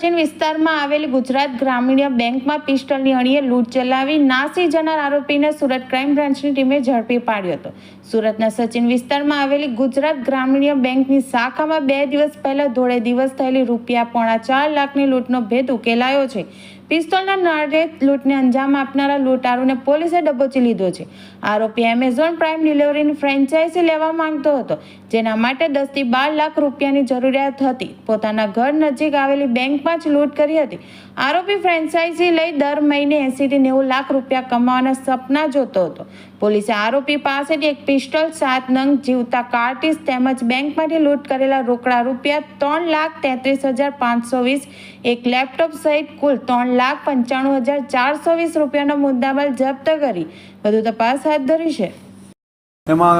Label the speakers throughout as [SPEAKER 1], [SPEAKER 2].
[SPEAKER 1] સચિન વિસ્તારમાં આવેલી ગુજરાત ગ્રામીણ બેંકમાં પિસ્તોલની અણીએ લૂંટ ચલાવી નાસી જનાર આરોપીને સુરત ક્રાઇમ બ્રાન્ચની ટીમે ઝડપી પાડ્યો હતો। સુરતના સચિન વિસ્તારમાં આવેલી ગુજરાત ગ્રામીણ બેંકની શાખામાં 2 દિવસ પહેલા ધોળે દિવસ થયેલી ₹4.5 લાખની લૂંટનો ભેદ ઉકેલાયો છે। પિસ્તોલના નારે લૂંટને અંજામ આપનારા લૂંટારૂને પોલીસે દબોચી લીધો છે। આરોપી એમેઝોન પ્રાઇમ ડિલિવરીની ફ્રેન્ચાઇઝી લેવા માંગતો હતો, જેના માટે 10 થી 12 લાખ રૂપિયાની જરૂરિયાત હતી। પોતાના ઘર નજીક આવેલી બેંકમાં જ લૂંટ કરી હતી। આરોપી ફ્રેન્ચાઇઝી લઈ દર મહિને 80 થી 90 લાખ રૂપિયા કમાવાના સપના જોતો હતો। પોલીસે આરોપી પાસેથી એક પિસ્તોલ, 7 નંગ જીવતા કાર્ટીજ તેમજ બેંકમાંથી લૂંટ કરેલા રોકડા ₹3,33,520, એક લેપટોપ સહિત કુલ ₹3,95,420 રૂપિયાનો મુદ્દામાલ જપ્ત કરી વધુ તપાસ હાથ ધરી છે।
[SPEAKER 2] એમાં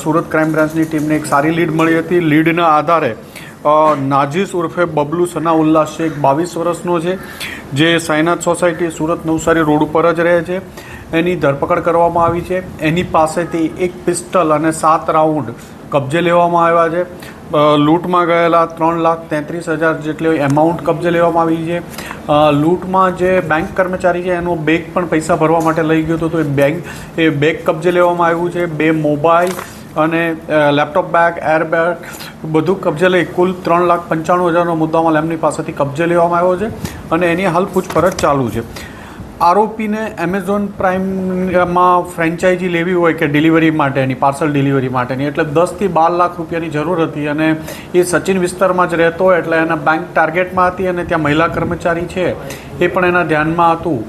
[SPEAKER 2] સુરત ક્રાઇમ બ્રાન્ચની ટીમને એક સારી લીડ મળી હતી। લીડના આધારે નાજીસ ઉર્ફે બબલુ સનાઉલ્લા શેખ 22 વર્ષનો છે, જે સાઈનાથ સોસાયટી સુરત નવસારી રોડ ઉપર જ રહે છે। એની ધરપકડ કરવામાં આવી છે। એની પાસેથી એક પિસ્તલ અને 7 રાઉન્ડ કબજે લેવામાં આવ્યા છે। લૂંટમાં ગયેલા 3,33,000 જેટલી એમાઉન્ટ કબજે લેવામાં આવી છે। લૂંટમાં જે બેંક કર્મચારી છે એનો બેગ પણ પૈસા ભરવા માટે લઈ ગયો હતો, તો એ બેગ કબજે લેવામાં આવ્યું છે। 2 મોબાઈલ અને લેપટોપ બેગ, એરબેગ બધું કબજે લઈ કુલ 3,95,000નો મુદ્દામાલ એમની પાસેથી કબજે લેવામાં આવ્યો છે અને એની હાલ પૂછપરછ ચાલુ છે। આરોપીને એમેઝોન પ્રાઇમમાં ફ્રેન્ચાઇઝી લેવી હોય કે ડિલિવરી માટેની, પાર્સલ ડિલિવરી માટેની, એટલે 10 થી 12 લાખ રૂપિયાની જરૂર હતી અને એ સચિન વિસ્તારમાં જ રહેતો હોય એટલે એના બેંક ટાર્ગેટમાં હતી અને ત્યાં મહિલા કર્મચારી છે એ પણ એના ધ્યાનમાં હતું।